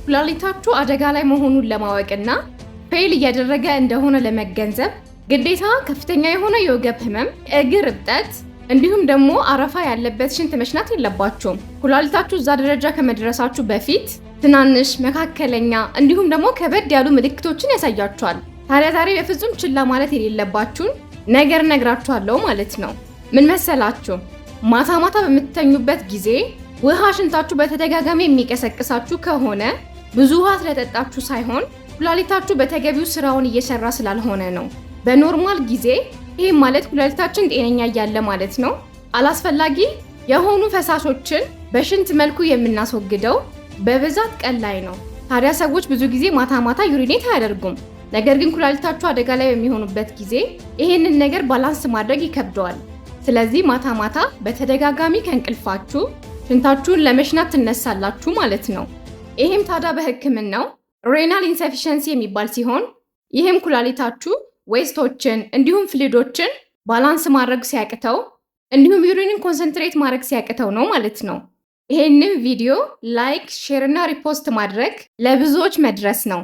ኩላሊታችሁ አደጋ ላይ መሆኑን ለማወቅና ፌል እያደረገ እንደሆነ ለመገንዘብ ግዴታ ከፍተኛ የሆነ የወገብ ህመም፣ እግር እብጠት እንዲሁም ደግሞ አረፋ ያለበት ሽንት መሽናት የለባችሁም። ኩላሊታችሁ እዛ ደረጃ ከመድረሳችሁ በፊት ትናንሽ፣ መካከለኛ እንዲሁም ደግሞ ከበድ ያሉ ምልክቶችን ያሳያችኋል። ታዲያ ዛሬ በፍጹም ችላ ማለት የሌለባችሁን ነገር ነግራችኋለሁ ማለት ነው። ምን መሰላችሁ? ማታ ማታ በምትተኙበት ጊዜ ውሃ ሽንታችሁ በተደጋጋሚ የሚቀሰቅሳችሁ ከሆነ ብዙ ውሃ ስለጠጣችሁ ሳይሆን ኩላሊታችሁ በተገቢው ስራውን እየሰራ ስላልሆነ ነው። በኖርማል ጊዜ ይህም ማለት ኩላሊታችን ጤነኛ እያለ ማለት ነው። አላስፈላጊ የሆኑ ፈሳሾችን በሽንት መልኩ የምናስወግደው በብዛት ቀን ላይ ነው። ታዲያ ሰዎች ብዙ ጊዜ ማታ ማታ ዩሪኔት አያደርጉም። ነገር ግን ኩላሊታችሁ አደጋ ላይ በሚሆኑበት ጊዜ ይህንን ነገር ባላንስ ማድረግ ይከብደዋል። ስለዚህ ማታ ማታ በተደጋጋሚ ከእንቅልፋችሁ ሽንታችሁን ለመሽናት ትነሳላችሁ ማለት ነው። ይህም ታዲያ በሕክምናው ሬናል ኢንሰፊሸንሲ የሚባል ሲሆን ይህም ኩላሊታችሁ ዌስቶችን እንዲሁም ፍሉይዶችን ባላንስ ማድረግ ሲያቅተው እንዲሁም ዩሪንን ኮንሰንትሬት ማድረግ ሲያቅተው ነው ማለት ነው። ይሄንን ቪዲዮ ላይክ፣ ሼር እና ሪፖስት ማድረግ ለብዙዎች መድረስ ነው።